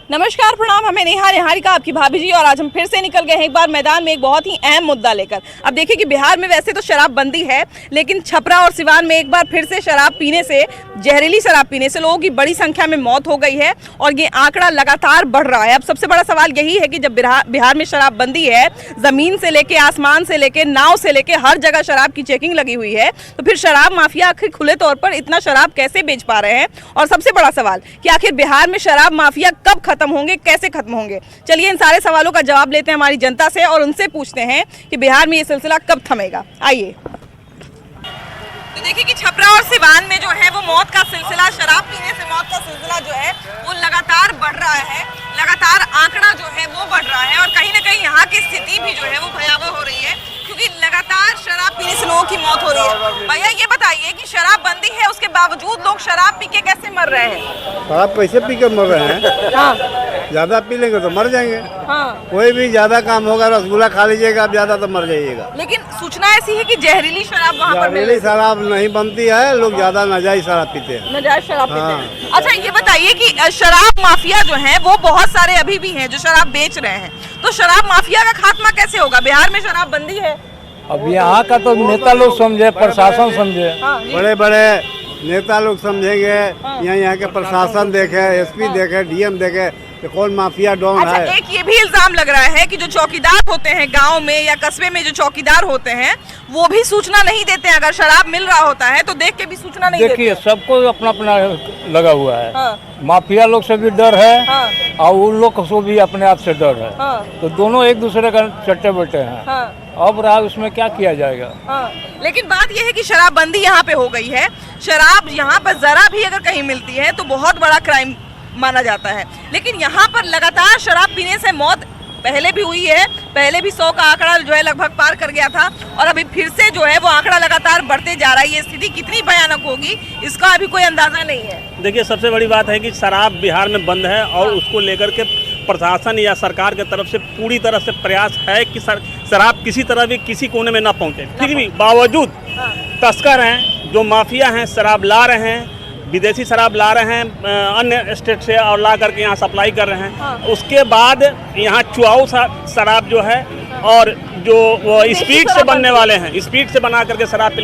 नमस्कार, प्रणाम। हमें नेहा निहारिका आपकी भाभी जी, और आज हम फिर से निकल गए हैं एक बार मैदान में एक बहुत ही अहम मुद्दा लेकर। अब देखिए कि बिहार में वैसे तो शराब बंदी है, लेकिन छपरा और सिवान में एक बार फिर से शराब पीने से, जहरीली शराब पीने से लोगों की बड़ी संख्या में मौत हो गई है और ये आंकड़ा लगातार बढ़ रहा है। अब सबसे बड़ा सवाल यही है कि जब बिहार में शराब बंदी है, जमीन से लेके, आसमान से लेके, नाव से लेके हर जगह शराब की चेकिंग लगी हुई है, तो फिर शराब माफिया आखिर खुले तौर पर इतना शराब कैसे बेच पा रहे हैं? और सबसे बड़ा सवाल कि आखिर बिहार में शराब माफिया कब खत्म होंगे, कैसे खत्म होंगे? चलिए इन सारे सवालों का जवाब लेते हैं हमारी जनता से और उनसे पूछते हैं कि बिहार में ये सिलसिला कब थमेगा। आइए। तो देखिए कि छपरा और सिवान में जो है वो मौत का सिलसिला, शराब पीने से मौत का सिलसिला जो है वो लगातार बढ़ रहा है, लगातार आंकड़ा जो है वो बढ़ रहा है और कहीं ना कहीं यहाँ की स्थिति भी जो है वो भयावह हो रही है, क्योंकि लगातार शराब पीने से लोगों की मौत हो रही है। भैया ये बताइए कि शराब बंदी है, उसके बावजूद लोग शराब पी के कैसे मर रहे हैं? शराब कैसे पी के मर रहे हैं? हाँ। ज्यादा पी लेंगे तो मर जाएंगे। हाँ। कोई भी ज्यादा काम होगा, रसगुल्ला खा लीजिएगा आप ज्यादा तो मर जाइएगा। लेकिन सूचना ऐसी है कि जहरीली शराब वहाँ पर जहरीली शराब नहीं बनती है, लोग ज्यादा नाजायज शराब पीते हैं। नाजायज शराब पीते हैं। अच्छा ये बताइए कि शराब माफिया जो है वो बहुत सारे अभी भी हैं जो शराब बेच रहे हैं, तो शराब माफिया का खात्मा कैसे होगा? बिहार में शराब बंदी है। अब यहाँ का तो नेता लोग समझे, प्रशासन समझे। बड़े बड़े नेता लोग समझेंगे, यहाँ के प्रशासन देखे, एसपी देखे, डीएम देखे कि कौन माफिया डॉन अच्छा, है। एक ये भी इल्जाम लग रहा है कि जो चौकीदार होते हैं गांव में या कस्बे में, जो चौकीदार होते हैं वो भी सूचना नहीं देते हैं। अगर शराब मिल रहा होता है तो देख के भी सूचना नहीं देते। देखिए सबको अपना अपना लगा हुआ है। हाँ। माफिया लोग से भी डर है। हाँ। और उन लोग को भी अपने आप से डर है। हाँ। तो दोनों एक दूसरे का चट्टे बैठे हैं। हाँ। अब रहा उसमें क्या किया जाएगा। हाँ। लेकिन बात यह है कि शराब बंदी यहाँ पे हो गई है, शराब यहाँ पर जरा भी अगर कहीं मिलती है तो बहुत बड़ा क्राइम माना जाता है, लेकिन यहाँ पर लगातार शराब पीने से मौत पहले भी हुई है, पहले भी 100 का आंकड़ा जो है लगभग पार कर गया था और अभी फिर से जो है वो आंकड़ा लगातार बढ़ते जा रहा है। ये स्थिति कितनी भयानक होगी इसका अभी कोई अंदाजा नहीं है। देखिए सबसे बड़ी बात है कि शराब बिहार में बंद है और उसको लेकर के प्रशासन या सरकार के तरफ से पूरी तरह से प्रयास है कि शराब किसी तरह भी किसी कोने में ना पहुंचे। फिर भी बावजूद तस्कर हैं, जो माफिया हैं, शराब ला रहे हैं, विदेशी शराब ला रहे हैं अन्य स्टेट से और ला करके यहाँ सप्लाई कर रहे हैं। उसके बाद यहाँ चुआऊ शराब जो है और जो स्पीड से बनने वाले हैं, स्पीड से बना करके शराब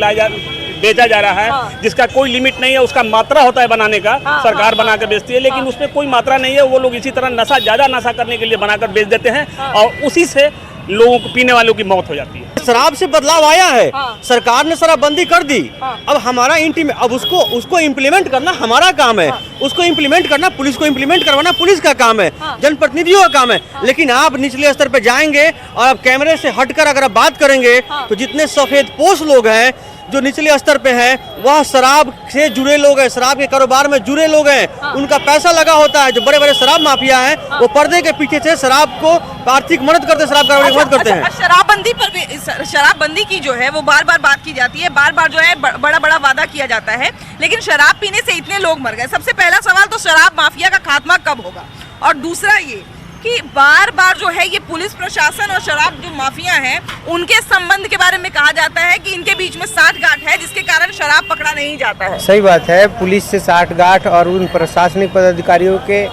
बेचा जा रहा है, जिसका कोई लिमिट नहीं है। उसका मात्रा होता है बनाने का, सरकार बना कर बेचती है, लेकिन उसमें कोई मात्रा नहीं है। वो लोग इसी तरह ज्यादा नशा करने के लिए बनाकर बेच देते हैं और उसी से लोगों को, पीने वालों की मौत हो जाती है। शराब से बदलाव आया है। सरकार ने शराबबंदी कर दी। अब हमारा अब उसको इम्प्लीमेंट करना हमारा काम है। उसको इम्प्लीमेंट करना, पुलिस को इम्प्लीमेंट करवाना पुलिस का काम है, जनप्रतिनिधियों का काम है। लेकिन आप निचले स्तर पे जाएंगे और आप कैमरे से हटकर अगर आप बात करेंगे तो जितने सफेद पोश लोग हैं जो निचले स्तर पे हैं, वह शराब से जुड़े लोग हैं, शराब के कारोबार में जुड़े लोग हैं। उनका पैसा लगा होता है। जो बड़े बड़े शराब माफिया हैं वो पर्दे के पीछे से शराब को आर्थिक मदद करते, शराब कारोबार की मदद करते हैं। शराबबंदी पर भी, शराबबंदी की जो है वो बार बार बात की जाती है, बार बार जो है बड़ा बड़ा वादा किया जाता है, लेकिन शराब पीने से इतने लोग मर गए। सबसे पहला सवाल तो शराब माफिया का खात्मा कब होगा? और दूसरा ये कि बार बार जो है ये पुलिस प्रशासन और शराब जो माफिया हैं उनके संबंध के बारे में कहा जाता है कि इनके बीच में साठगांठ है, जिसके कारण शराब पकड़ा नहीं जाता है। सही बात है, पुलिस से साठगांठ और उन प्रशासनिक पदाधिकारियों के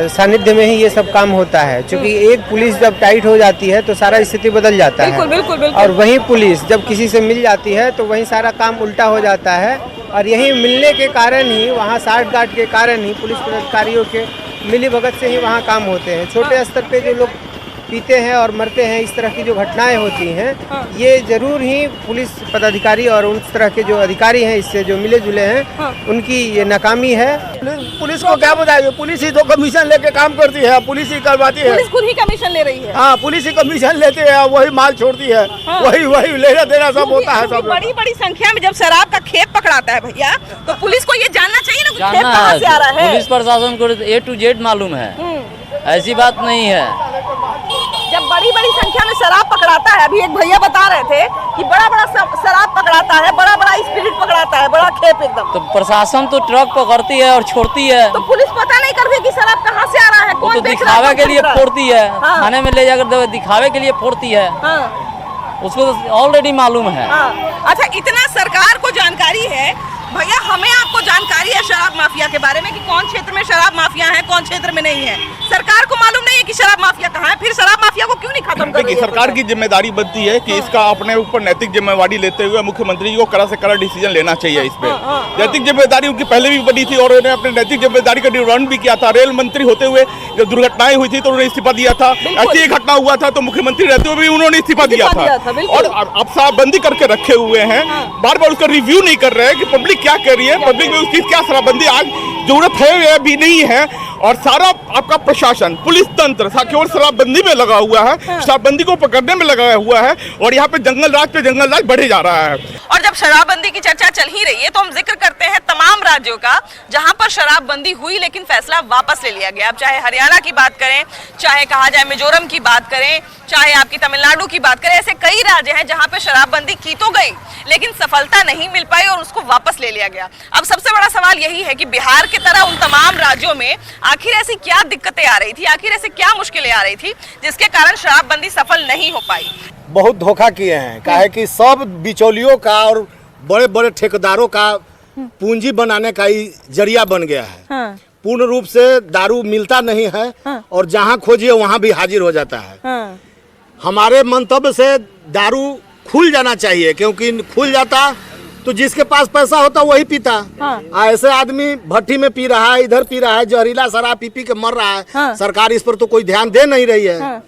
सानिध्य में ही ये सब काम होता है। क्योंकि एक पुलिस जब टाइट हो जाती है तो सारा स्थिति बदल जाता है। बिल्कुल। और वही पुलिस जब किसी से मिल जाती है तो वही सारा काम उल्टा हो जाता है। और यही मिलने के कारण ही, वहाँ साठगांठ के कारण ही, पुलिस पदाधिकारियों के मिली भगत से ही वहाँ काम होते हैं। छोटे स्तर पे जो लोग पीते हैं और मरते हैं, इस तरह की जो घटनाएं होती हैं, ये जरूर ही पुलिस पदाधिकारी और उस तरह के जो अधिकारी हैं इससे जो मिले जुले हैं उनकी ये नाकामी है। पुलिस को क्या बताएंगे? पुलिस ही तो कमीशन लेके काम करती है, पुलिस ही करवाती है। पुलिस खुद ही कमीशन ले रही है। हाँ, पुलिस ही कमीशन लेते हैं, वही माल छोड़ती है। वही लेना देना सब होता है। सब बड़ी बड़ी संख्या में जब शराब का खेप पकड़ाता है भैया, तो पुलिस को ये जानना चाहिए ना कि खेप कहाँ से आ रहा है। पुलिस प्रशासन को A to Z मालूम है, ऐसी बात नहीं है। जब बड़ी बड़ी संख्या में शराब पकड़ाता है, अभी एक भैया बता रहे थे कि बड़ा बड़ा शराब पकड़ाता है, बड़ा बड़ा स्पिरिट पकड़ाता है, बड़ा खेप एकदम, तो प्रशासन तो ट्रक पकड़ती है और छोड़ती है। तो पुलिस पता नहीं करती कि शराब कहाँ से आ रहा है, कौन तो बेच रहा है, दिखावे के लिए फोड़ती है। हाँ। थाने में ले जाकर दिखावे के लिए फोड़ती है। हाँ। उसको तो ऑलरेडी मालूम है। हाँ। अच्छा, इतना सरकार को जानकारी है भैया हमें आपको जानकारी है शराब माफिया के बारे में कि कौन क्षेत्र में शराब माफिया है, कौन क्षेत्र में नहीं है। सरकार को मालूम नहीं है कि शराब माफिया कहाँ है, फिर शराब माफिया को क्यों नहीं खत्म कर रही है? सरकार की जिम्मेदारी बनती है कि इसका अपने ऊपर नैतिक जिम्मेदारी लेते हुए मुख्यमंत्री को कड़ा से कड़ा डिसीजन लेना चाहिए इस पे। नैतिक जिम्मेदारी उनकी पहले भी बनी थी और उन्होंने अपने नैतिक जिम्मेदारी का निर्वहन भी किया था। रेल मंत्री होते हुए जब दुर्घटनाएं हुई थी तो उन्होंने इस्तीफा दिया था। ऐसी एक घटना हुआ था तो मुख्यमंत्री रहते हुए भी उन्होंने इस्तीफा दिया था। और अब शराबबंदी करके रखे हुए हैं, बार बार उसका रिव्यू नहीं कर रहे हैं कि पब्लिक क्या कह रही है, पब्लिक में उसकी क्या शराबबंदी आज जरूरत है या भी नहीं है। और सारा आपका प्रशासन, पुलिस तंत्र केवल शराबबंदी में लगा हुआ है, शराबबंदी को पकड़ने में लगा हुआ है और यहाँ पे जंगल राज बढ़े जा रहा है। और जब शराबबंदी की चर्चा चल ही रही है तो हम जिक्र करते हैं तमाम राज्यों का जहां पर शराबबंदी हुई लेकिन फैसला वापस ले लिया गया। अब चाहे हरियाणा की बात करें, चाहे कहा जाए मिजोरम की बात करें, चाहे आपकी तमिलनाडु की बात करें, ऐसे कई राज्य हैं जहां पे शराबबंदी की तो गई लेकिन सफलता नहीं मिल पाई और उसको वापस ले लिया गया। अब सबसे बड़ा सवाल यही है कि बिहार की तरह उन तमाम राज्यों में आखिर ऐसी क्या दिक्कतें आ रही थी, आखिर ऐसे क्या मुश्किलें आ रही थी जिसके कारण शराबबंदी सफल नहीं हो पाई। बहुत धोखा किए हैं, काहे कि सब बिचौलियों का और बड़े बड़े ठेकेदारों का पूंजी बनाने का ही जरिया बन गया है। पूर्ण रूप से दारू मिलता नहीं है और जहां खोजिए वहां भी हाजिर हो जाता है। हमारे मंतव्य से दारू खुल जाना चाहिए, क्योंकि खुल जाता तो जिसके पास पैसा होता वही पीता। ऐसे आदमी भट्टी में पी रहा है, इधर पी रहा है, जहरीला शराब पी पी के मर रहा है। सरकार इस पर तो कोई ध्यान दे नहीं रही है।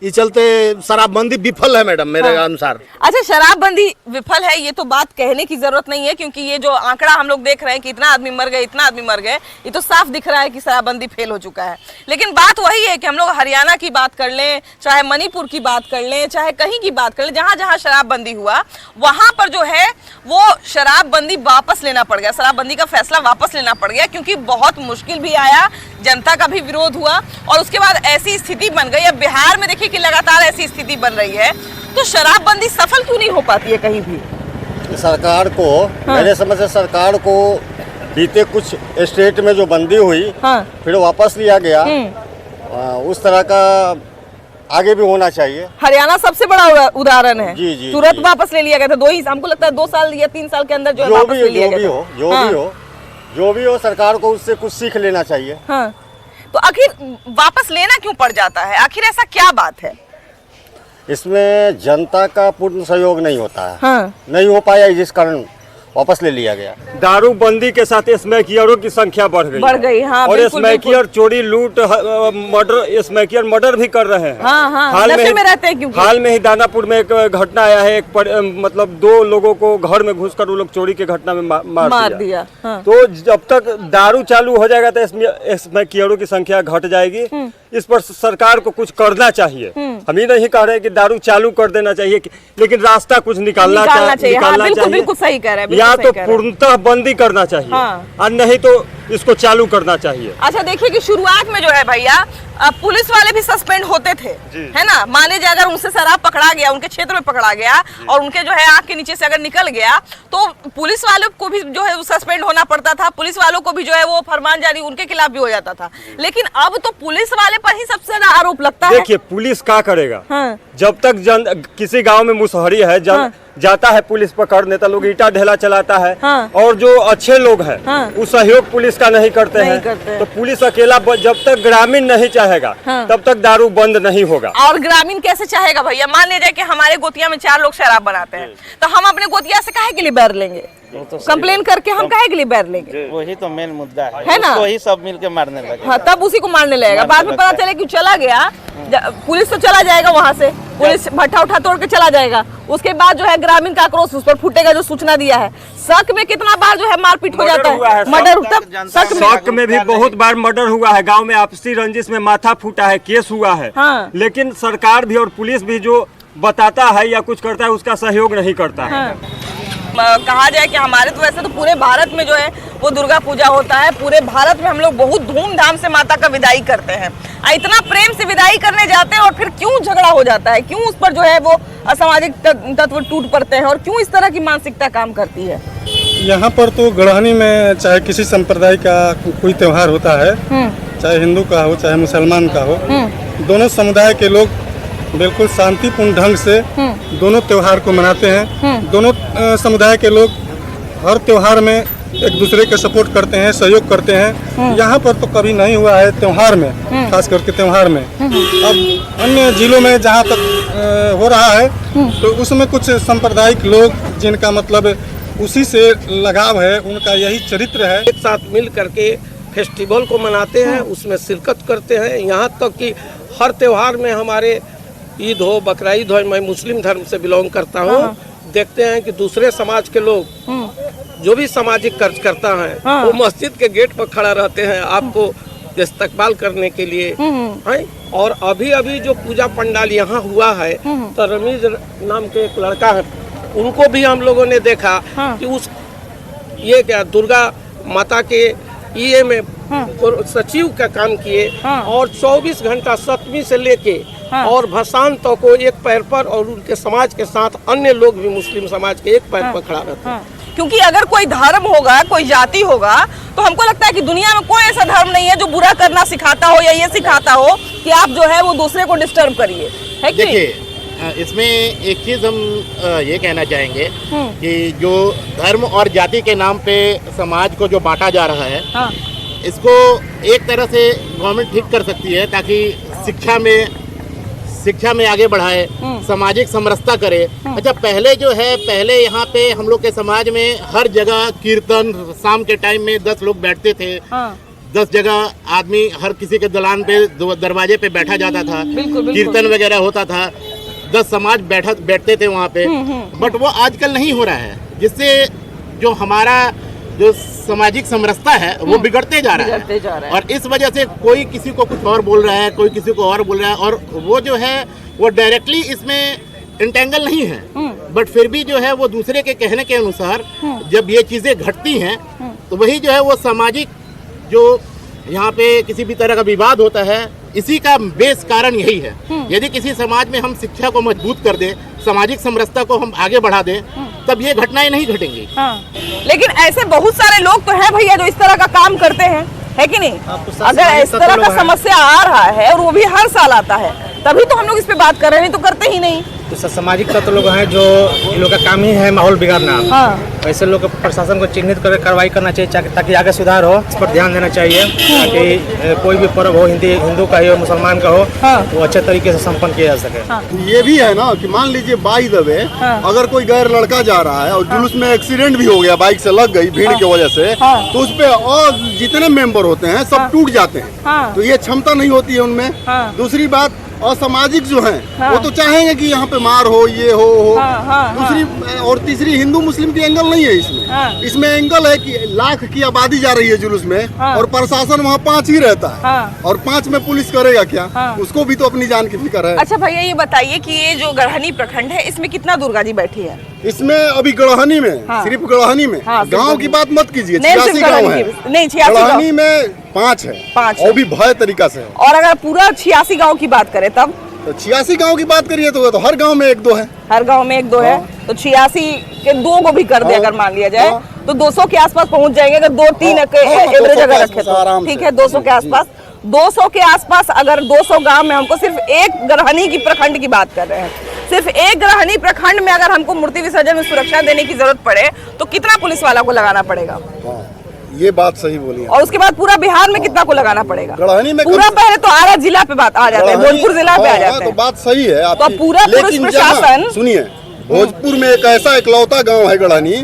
इस चलते शराबबंदी विफल है मैडम मेरे अनुसार। अच्छा, शराबबंदी विफल है ये तो बात कहने की जरूरत नहीं है, क्योंकि ये जो आंकड़ा हम लोग देख रहे हैं कि इतना आदमी मर गए, इतना आदमी मर गए, ये तो साफ दिख रहा है कि शराबबंदी फेल हो चुका है। लेकिन बात वही है कि हम लोग हरियाणा की बात कर लें, चाहे मणिपुर की बात कर लें, चाहे कहीं की बात कर लें, जहां जहां शराबबंदी हुआ वहां पर जो है वो शराबबंदी वापस लेना पड़ गया, शराबबंदी का फैसला वापस लेना पड़ गया, क्योंकि बहुत मुश्किल भी आया, जनता का भी विरोध हुआ और उसके बाद ऐसी स्थिति बन गई। अब बिहार में देखिए कि लगातार ऐसी स्थिति बन रही है, तो शराबबंदी सफल क्यों नहीं हो पाती है कहीं भी? सरकार को मेरे समझ से सरकार को बीते कुछ स्टेट में जो बंदी हुई फिर वापस लिया गया, उस तरह का आगे भी होना चाहिए। हरियाणा सबसे बड़ा उदाहरण है। जी, तुरंत वापस ले लिया गया था, हमको लगता है 2 साल या 3 साल के अंदर जो वापस ले लिया गया। जो भी हो सरकार को उससे कुछ सीख लेना चाहिए। तो आखिर वापस लेना क्यों पड़ जाता है, आखिर ऐसा क्या बात है? इसमें जनता का पूर्ण सहयोग नहीं होता है। नहीं हो पाया, जिस कारण वापस ले लिया गया। दारू बंदी के साथ स्मैकियरों की संख्या बढ़ गई। और स्मैकियर चोरी, लूट, मर्डर, स्मैकियर मर्डर भी कर रहे हैं। हाल में ही दानापुर में एक घटना आया है, मतलब 2 लोगों को घर में घुसकर वो लोग चोरी के घटना में मार दिया। तो जब तक दारू चालू हो जाएगा तो स्मैकियरों की संख्या घट जाएगी। इस पर सरकार को कुछ करना चाहिए। हम ही नहीं कह रहे कि दारू चालू कर देना चाहिए, लेकिन रास्ता कुछ निकालना चाहिए। बिल्कुल सही कह रहे हैं। या तो पूर्णतः बंदी करना चाहिए और नहीं तो इसको चालू करना चाहिए। अच्छा, देखिए कि शुरुआत में जो है भैया पुलिस वाले भी सस्पेंड होते थे, है ना? माने जाए अगर उनसे शराब पकड़ा गया, उनके क्षेत्र में पकड़ा गया और उनके जो है आंख के नीचे से अगर निकल गया तो पुलिस वालों को भी जो है सस्पेंड होना पड़ता था, पुलिस वालों को भी जो है वो फरमान जारी उनके खिलाफ भी हो जाता था। लेकिन अब तो पुलिस वाले पर ही सबसे ज्यादा आरोप लगता है। देखिए पुलिस क्या करेगा? जब तक किसी गाँव में मुसहरी है, जाता है पुलिस पकड़, नेता लोग ईटा ढेला चलाता है और जो अच्छे लोग हैं वो सहयोग पुलिस का नहीं करते हैं। तो पुलिस अकेला जब तक ग्रामीण नहीं चाहेगा तब तक दारू बंद नहीं होगा। और ग्रामीण कैसे चाहेगा भैया? मान लीजिए कि हमारे गोतिया में 4 लोग शराब बनाते हैं, तो हम अपने गोतिया से काहे के लिए बैर लेंगे? कंप्लेन करके हम काहे के लिए बैर लेंगे? वही तो मेन मुद्दा है ना? वही सब मिलके मारने लगे। हाँ, तब उसी को मारने लगेगा। बाद में पता चले कि चला गया, पुलिस तो चला जाएगा, वहाँ से पुलिस भट्ठा उठा तोड़ के चला जाएगा। उसके बाद जो है ग्रामीण का आक्रोश उस पर फूटेगा जो सूचना दिया है। शक में कितना बार जो है मारपीट हो जाता है, मर्डर। शक में भी बहुत बार मर्डर हुआ है, गांव में आपसी रंजिश में माथा फूटा है, केस हुआ है। लेकिन सरकार भी और पुलिस भी जो बताता है या कुछ करता है उसका सहयोग नहीं करता है। कहा जाए कि हमारे तो वैसे तो पूरे भारत में जो है वो दुर्गा पूजा होता है, पूरे भारत में हम लोग बहुत धूमधाम से माता का विदाई करते हैं। इतना प्रेम से विदाई करने जाते हैं और फिर क्यों झगड़ा हो जाता है, क्यों उस पर जो है वो असामाजिक तत्व टूट पड़ते हैं और क्यों इस तरह की मानसिकता काम करती है? यहाँ पर तो गढ़हनी में चाहे किसी संप्रदाय का कोई त्योहार होता है, चाहे हिंदू का हो चाहे मुसलमान का हो, दोनों समुदाय के लोग बिल्कुल शांतिपूर्ण ढंग से दोनों त्योहार को मनाते हैं। दोनों समुदाय के लोग हर त्योहार में एक दूसरे के सपोर्ट करते हैं, सहयोग करते हैं। यहाँ पर तो कभी नहीं हुआ है त्योहार में, खास करके त्योहार में। अब अन्य जिलों में जहाँ तक हो रहा है तो उसमें कुछ सांप्रदायिक लोग जिनका मतलब उसी से लगाव है, उनका यही चरित्र है। एक साथ मिल करके फेस्टिवल को मनाते हैं, उसमें शिरकत करते हैं। यहाँ तक कि हर त्योहार में हमारे ईद हो, बकरा ईद हो, मैं मुस्लिम धर्म से बिलोंग करता हूँ, देखते हैं कि दूसरे समाज के लोग जो भी सामाजिक कार्य करता है वो मस्जिद के गेट पर खड़ा रहते हैं आपको इस्तकबाल करने के लिए है। और अभी अभी जो पूजा पंडाल यहाँ हुआ है तो रमीज नाम के एक लड़का है, उनको भी हम लोगों ने देखा कि उस ये क्या दुर्गा माता के ये में सचिव का काम किए और 24 घंटा सप्तमी से लेके और भसान तक को एक पैर पर, और उनके समाज के साथ अन्य लोग भी मुस्लिम समाज के एक पैर पर खड़ा रहते हैं। क्योंकि अगर कोई धर्म होगा, कोई जाति होगा, तो हमको लगता है कि दुनिया में कोई ऐसा धर्म नहीं है जो बुरा करना सिखाता हो या ये सिखाता हो कि आप जो है वो दूसरे को डिस्टर्ब करिए, है कि देखिए इसमें एक चीज हम ये कहना चाहेंगे कि जो धर्म और जाति के नाम पे समाज को जो बांटा जा रहा है, इसको एक तरह से गवर्नमेंट ठीक कर सकती है ताकि शिक्षा में आगे बढ़ाए, सामाजिक समरसता करे। अच्छा, पहले जो है, पहले यहाँ पे हम लोग के समाज में हर जगह कीर्तन, शाम के टाइम में 10 लोग बैठते थे, 10 जगह आदमी हर किसी के दलान पे दरवाजे पे बैठा जाता था, कीर्तन वगैरह होता था, 10 समाज बैठते थे वहाँ पे। बट वो आजकल नहीं हो रहा है, जिससे जो हमारा जो सामाजिक समरसता है वो बिगड़ते जा रहा है। और इस वजह से कोई किसी को कुछ और बोल रहा है, कोई किसी को और बोल रहा है, और वो जो है वो डायरेक्टली इसमें इंटेंगल नहीं है, बट फिर भी जो है वो दूसरे के कहने के अनुसार जब ये चीज़ें घटती हैं तो वही जो है वो सामाजिक जो यहाँ पे किसी भी तरह का विवाद होता है, इसी का बेस कारण यही है। यदि किसी समाज में हम शिक्षा को मजबूत कर दें, सामाजिक समरसता को हम आगे बढ़ा दें, तब ये घटनाएं नहीं घटेंगी। लेकिन ऐसे बहुत सारे लोग तो हैं भैया जो इस तरह का काम करते हैं, है कि नहीं? अगर इस तरह का समस्या आ रहा है और वो भी हर साल आता है, तभी तो हम लोग इस पे बात कर रहे हैं, नहीं तो करते ही नहीं। तो सामाजिक तत्व लोग हैं जो इन लोग का काम ही है माहौल बिगाड़ना। ऐसे लोग को प्रशासन को चिन्हित करके कार्रवाई करना चाहिए ताकि आगे सुधार हो। इस पर ध्यान देना चाहिए ताकि कोई भी पर्व हो, हिंदू का हो, मुसलमान का हो, तो अच्छे तरीके से संपन्न किया जा सके। ये भी है ना कि मान लीजिए बाई द वे अगर कोई गैर लड़का जा रहा है और जुलूस में एक्सीडेंट भी हो गया, बाइक से लग गई भीड़ की वजह से, तो उस पे और जितने मेंबर होते हैं सब टूट जाते हैं। तो ये क्षमता नहीं होती है उनमें। दूसरी बात, असामाजिक जो हैं वो तो चाहेंगे कि यहाँ पे मार हो, ये हो। दूसरी और तीसरी, हिंदू मुस्लिम की एंगल नहीं है इसमें। इसमें एंगल है कि लाख की आबादी जा रही है जुलूस में और प्रशासन वहाँ 5 ही रहता है, और 5 में पुलिस करेगा क्या? उसको भी तो अपनी जान की फिक्र है। अच्छा भैया, ये बताइए कि ये जो गढ़हनी प्रखंड है, इसमें कितना दुर्गा जी बैठी है? इसमें अभी गढ़हनी में, सिर्फ गढ़हनी में, गाँव की बात मत कीजिए, 86 गाँव है। नहीं, 86 गढ़हनी में 5 है, 5 और भी भय तरीका से। और अगर पूरा 86 गाँव की बात करें तब? तो 86 गांव की बात करिए तो हर गांव में 1-2 है। हर गांव में 1-2 है, तो 86 के 2 को भी कर दे अगर मान लिया जाए तो 200 के आसपास पहुंच जाएंगे। अगर 2-3 एवरेज अगर रखे तो ठीक है, 200 के आसपास। 200 के आसपास अगर 200 गांव में, हमको सिर्फ एक गढ़हनी की प्रखंड की बात कर रहे हैं, सिर्फ एक गढ़हनी प्रखंड में अगर हमको मूर्ति विसर्जन में सुरक्षा देने की जरूरत पड़े तो कितना पुलिस वाला को लगाना पड़ेगा? ये बात सही बोली है। और उसके बाद पूरा बिहार में कितना को लगाना पड़ेगा? गढ़हनी में पूरा पहले तो आरा जिला पे बात आ जाते हैं, भोजपुर जिला पे आ जाते हैं। तो बात सही है आपकी। तो पूरा पुलिस प्रशासन, सुनिए, भोजपुर में एक ऐसा इकलौता गांव है गढ़हनी,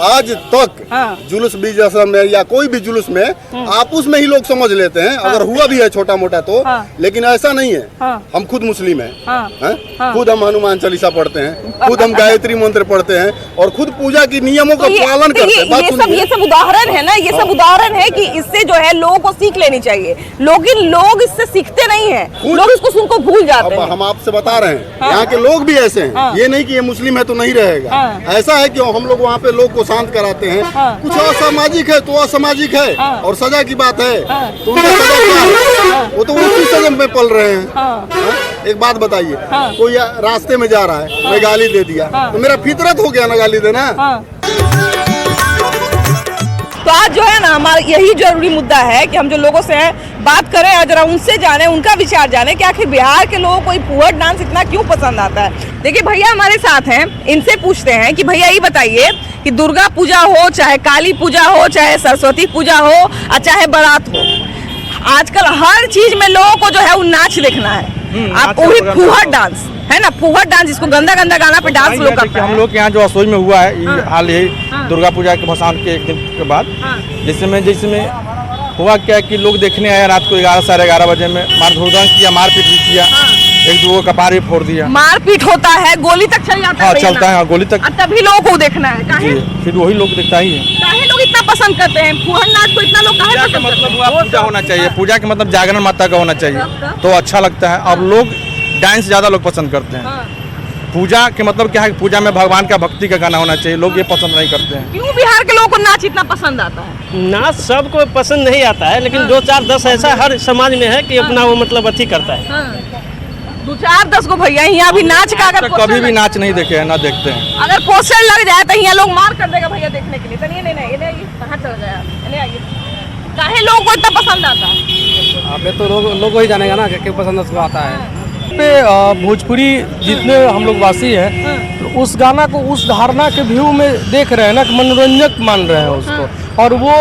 आज तक जुलूस भी जैसा में या कोई भी जुलूस में आपस में ही लोग समझ लेते हैं, अगर हुआ भी है छोटा मोटा तो। लेकिन ऐसा नहीं है। हम खुद मुस्लिम हैं, खुद हम हनुमान चालीसा पढ़ते हैं, खुद हम गायत्री मंत्र पढ़ते हैं और खुद पूजा की नियमों का पालन करते हैं। ये सब उदाहरण है ना, ये सब उदाहरण है कि इससे जो है लोगों को सीख लेनी चाहिए, लेकिन लोग इससे सीखते नहीं है, लोग इसको सुनकर भूल जाते हैं। हम आपसे बता रहे हैं, यहाँ के लोग भी ऐसे हैं, ये नहीं कि ये मुस्लिम है तो नहीं रहेगा। ऐसा है कि हम लोग वहाँ पे लोग को शांत कराते हैं। कुछ असामाजिक है तो असामाजिक है, और सजा की बात है तो उनका सजा क्या है? वो तो उसी सजा में पल रहे हैं। एक बात बताइए, कोई रास्ते में जा रहा है, मैं गाली दे दिया तो मेरा फितरत हो गया ना गाली देना। तो आज जो है ना हमारा यही जरूरी मुद्दा है कि हम जो लोगों से बात करें और जरा उनसे जाने, उनका विचार जाने कि आखिर बिहार के लोगों को फुहड़ डांस इतना क्यों पसंद आता है। देखिए भैया हमारे साथ हैं, इनसे पूछते हैं कि भैया ये बताइए कि दुर्गा पूजा हो, चाहे काली पूजा हो, चाहे सरस्वती पूजा हो और चाहे बारात हो, आजकल हर चीज में लोगों को जो है वो नाच देखना है। आप वही फुहड़ डांस है ना, फुहड़ डांस जिसको गंदा गंदा गाना पे डांस लोग करते हैं। हम लोग के यहाँ जो असोई में हुआ है हाल ही दुर्गा पूजा के भसान के एक दिन के बाद, जिसमें हुआ क्या कि लोग देखने आए रात को 11 साढ़े 11 बजे में, मारधोड़ किया, मारपीट भी किया, एक दो कपार भी फोड़ दिया। मारपीट होता है, गोली तक चल जाता है। चलता है गोली तक। तभी लोगों को देखना है, काहे? फिर वही लोग देखता ही है। काहे लोग इतना पसंद करते हैं फुहड़ नाच को, इतना लोग काहे पसंद करते हैं? मतलब पूजा होना चाहिए, पूजा के मतलब जागरण माता का होना चाहिए तो अच्छा लगता है। अब लोग डांस ज्यादा लोग पसंद करते हैं। पूजा के मतलब क्या है, पूजा में भगवान का भक्ति का गाना होना चाहिए, लोग ये पसंद नहीं करते हैं। क्यों बिहार के लोगों को नाच इतना पसंद आता है? नाच सबको पसंद नहीं आता है, लेकिन 2 4 10 ऐसा हर समाज में है कि अपना वो मतलब अथी करता है। 2 4 10 को भैया यहाँ भी नाच का अगर कभी भी नाच नहीं देखे हैं, ना देखते हैं। अगर पोस्टर लग जाए तो यहाँ लोग मार कर देगा भैया देखने के लिए। तो नहीं कहाँ चल गया, आइए। काहे लोगों को इतना पसंद आता है? अबे तो लोग ही जानेगा ना क्यों पसंद उसको आता है। पे भोजपुरी जितने हम लोग वासी हैं तो उस गाना को उस धारणा के व्यू में देख रहे हैं ना, कि मनोरंजक मान रहे हैं उसको, और वो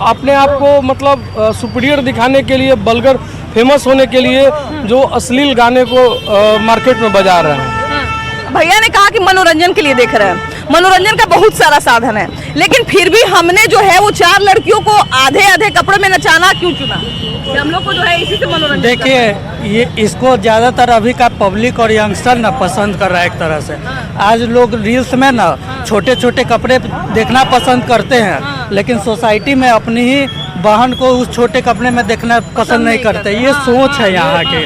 अपने आप को मतलब सुपीरियर दिखाने के लिए, बल्गर फेमस होने के लिए जो अश्लील गाने को मार्केट में बजा रहे हैं। भैया ने कहा कि मनोरंजन के लिए देख रहे हैं। मनोरंजन का बहुत सारा साधन है, लेकिन फिर भी हमने जो है वो 4 लड़कियों को आधे आधे कपड़े में नचाना क्यों चुना? हम लोग को जो है इसी से मनोरंजन। देखिए ये इसको ज़्यादातर अभी का पब्लिक और यंगस्टर ना पसंद कर रहा है एक तरह से। आज लोग रील्स में ना छोटे छोटे कपड़े देखना पसंद करते हैं, लेकिन सोसाइटी में अपनी ही बहन को उस छोटे कपड़े में देखना पसंद नहीं करते। ये सोच है यहाँ के,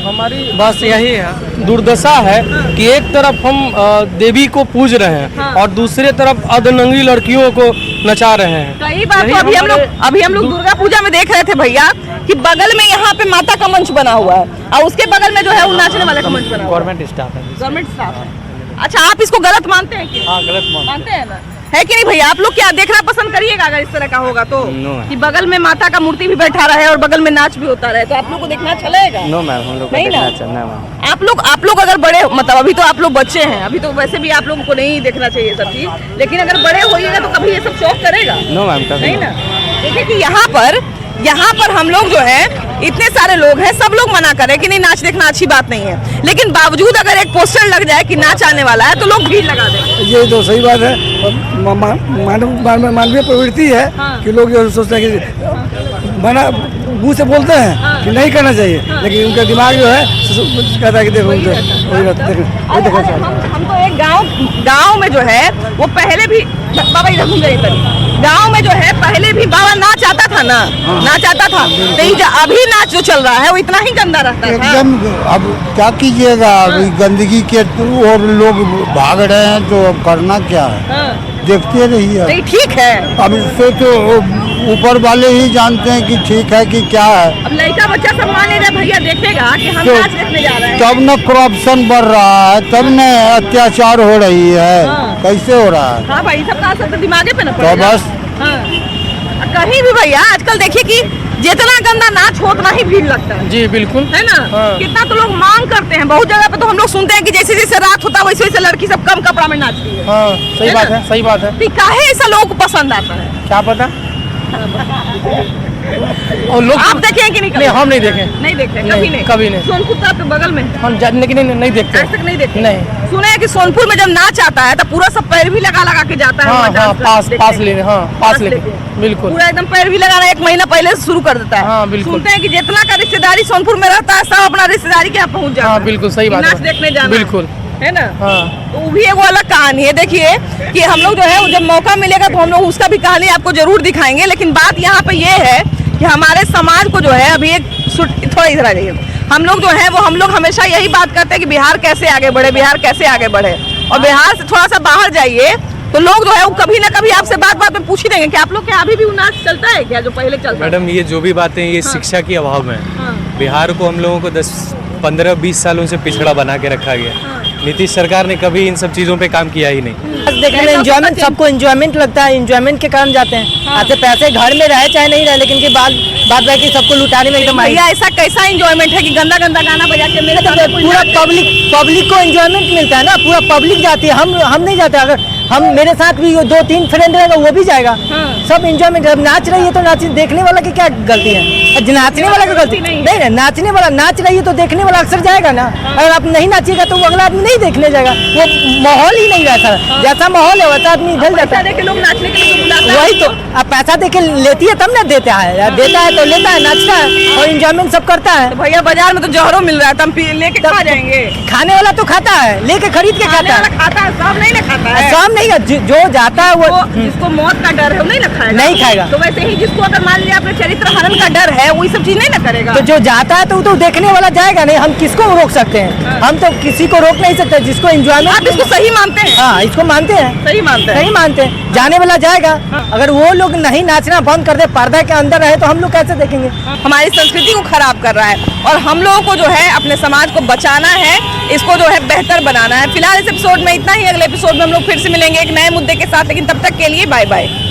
बस यही है। दुर्दशा है कि एक तरफ हम देवी को पूज रहे हैं और दूसरे तरफ अधनंगी लड़कियों को नचा रहे हैं। कई बार तो अभी हम लोग दुर्गा पूजा में देख रहे थे भैया कि बगल में यहाँ पे माता का मंच बना हुआ है और उसके बगल में जो है वो नाचने वाला का मंच बना हुआ है। गवर्नमेंट स्टाफ है। गवर्नमेंट स्टाफ है। अच्छा, आप इसको गलत मानते हैं क्या? हाँ, गलत मानते हैं ना, है कि नहीं भैया? आप लोग क्या देखना पसंद करिएगा अगर इस तरह का होगा तो? कि बगल में माता का मूर्ति भी बैठा रहे और बगल में नाच भी होता रहे, तो आप लोग को देखना अच्छा लगेगा? नो मैम, हम लोग नहीं ना। मैम आप लोग अगर बड़े, मतलब अभी तो आप लोग बच्चे हैं, अभी तो वैसे भी आप लोगों को नहीं देखना चाहिए सब चीज, लेकिन अगर बड़े होइएगा तो कभी ये सब शौक करेगा? नो मैम, नहीं ना। देखिए कि यहाँ पर हम लोग जो है इतने सारे लोग हैं, सब लोग मना करें कि नहीं नाच देखना अच्छी बात नहीं है, लेकिन बावजूद अगर एक पोस्टर लग जाए कि नाच आने वाला है तो लोग भीड़ लगा देंगे। ये तो सही बात है, मानवीय प्रवृत्ति है कि लोग जो सोचते हैं कि मना मुँह से बोलते हैं कि नहीं करना चाहिए, लेकिन उनका दिमाग जो है कहता है कि देखो देखना चाहिए। हम तो एक गांव में जो है वो पहले भी बाबा इधर घूम गई, गांव में जो है पहले भी बाबा नाच आता था ना, नाच आता था, तो अभी नाच जो चल रहा है वो इतना ही गंदा रहता है एकदम। अब क्या कीजिएगा, अभी गंदगी के और लोग भाग रहे हैं तो अब करना क्या है, देखते रहिए। नहीं ठीक है, अब इससे तो ऊपर वाले ही जानते हैं कि ठीक है कि क्या है। अब लड़का बच्चा सब मानेगा भैया, देखेगा कि हम नाच देखने जा रहे हैं, तब न करप्शन बढ़ रहा है, तब न अत्याचार हो रही है। कैसे हो रहा है? हाँ भाई, सबका असर तो दिमागे पे ना तो पड़ेगा। बस कहीं भी भैया आजकल देखिए कि जितना गंदा नाच हो उतना ही भीड़ लगता है। जी बिल्कुल, है ना। कितना तो लोग मांग करते हैं, बहुत जगह पे तो हम लोग सुनते हैं कि जैसे जैसे रात होता है वैसे वैसे लड़की सब कम कपड़ा में नाचती है। हाँ, सही बात है, सही बात है। काहे ऐसा लोगों को पसंद आता है, क्या पता। और लोग आप देखे हैं कि नहीं? नहीं, हम नहीं देखे, नहीं देखे, कभी नहीं, कभी नहीं। सोनपुर तो आपके बगल में हम लेकिन नहीं देखते, आज तक नहीं देखे। नहीं सुने हैं कि सोनपुर में जब नाच आता है तो पूरा सब पैर भी लगा के जाता है। हाँ, पास लेके बिल्कुल, पूरा एकदम पैर भी लगाना 1 महीना पहले से शुरू कर देता है। हाँ, बिल्कुल। सुनते हैं कि जितना का रिश्तेदारी सोनपुर में रहता है सब अपना रिश्तेदारी के यहाँ पहुँच जाता है। हाँ, बिल्कुल सही बात है, नाच देखने जाना, बिल्कुल है ना। हाँ, तो वो भी एक अलग कहानी है। देखिए कि हम लोग जो है जब मौका मिलेगा तो हम लोग उसका भी कहानी आपको जरूर दिखाएंगे, लेकिन बात यहाँ पे ये है कि हमारे समाज को जो है अभी एक थोड़ा इधर आ जाइए, हम लोग जो है वो हम लोग हमेशा यही बात करते हैं कि बिहार कैसे आगे बढ़े, बिहार कैसे आगे बढ़े, और बिहार से थोड़ा सा बाहर जाइए तो लोग जो है वो कभी ना कभी आपसे बात में पूछ ही देंगे कि आप लोग क्या अभी भी नाच चलता है क्या जो पहले चलता है? मैडम ये जो भी बातें ये शिक्षा के अभाव में बिहार को हम लोगों को 10 15 20 सालों से पिछड़ा बना के रखा गया। नीतीश सरकार ने कभी इन सब चीज़ों पे काम किया ही नहीं। देखने में एंजॉयमेंट, सबको एंजॉयमेंट लगता है, एंजॉयमेंट के कारण जाते हैं। आते पैसे घर में रहे चाहे नहीं रहे, लेकिन बात बाकी सबको लुटाने में एकदम भैया ऐसा कैसा एंजॉयमेंट है कि गंदा गंदा गाना बजा के मेरे सामने कोई पूरा पब्लिक को एंजॉयमेंट मिलता है ना, पूरा पब्लिक जाती है, हम नहीं जाते। अगर हम मेरे साथ भी 2-3 फ्रेंड रहेगा वो भी जाएगा, सब एंजॉयमेंट। नाच रही है तो नाच, देखने वाला की क्या गलती है? नाचने वाला की गलती नहीं, नाचने वाला नाच रही है तो देखने वाला अक्सर जाएगा ना। अगर आप नहीं नाचिएगा तो वो अगला आदमी नहीं देखने जाएगा, वो माहौल ही नहीं रहता। जैसा माहौल है वैसा आदमी ढल जाता है। लोग नाचने के लिए बुलाते हैं, वही तो, अब पैसा देके लेती है तब ना देता है, देता है तो लेता है, नाचता है और एंजॉयमेंट सब करता है। तो भैया बाजार में तो जहरों मिल रहा है, तब लेके खा जाएंगे। खाने वाला तो खाता है, लेके खरीद के खाता है, सब नहीं ना खाता है, सब नहीं है। जो जाता है वो जिसको मौत का डर है वो नहीं ना खाएगा, नहीं खाएगा। तो वैसे ही जिसको अगर मान लिया अपने चरित्र हनन का डर है, वही सब चीज नहीं ना करेगा। तो जो जाता है तो वो तो देखने वाला जाएगा नहीं, हम किसको रोक सकते हैं? हम तो किसी को रोक नहीं सकते, जिसको एंजॉयमेंट। आप इसको सही मानते हैं? हाँ, इसको मानते हैं, सही मानते हैं, सही मानते हैं। जाने वाला जाएगा, अगर वो लोग नहीं नाचना बंद कर दे, पर्दा के अंदर रहे, तो हम लोग कैसे देखेंगे? हमारी संस्कृति को खराब कर रहा है और हम लोगों को जो है अपने समाज को बचाना है, इसको जो है बेहतर बनाना है। फिलहाल इस एपिसोड में इतना ही, अगले एपिसोड में हम लोग फिर से मिलेंगे एक नए मुद्दे के साथ, लेकिन तब तक के लिए बाय बाय।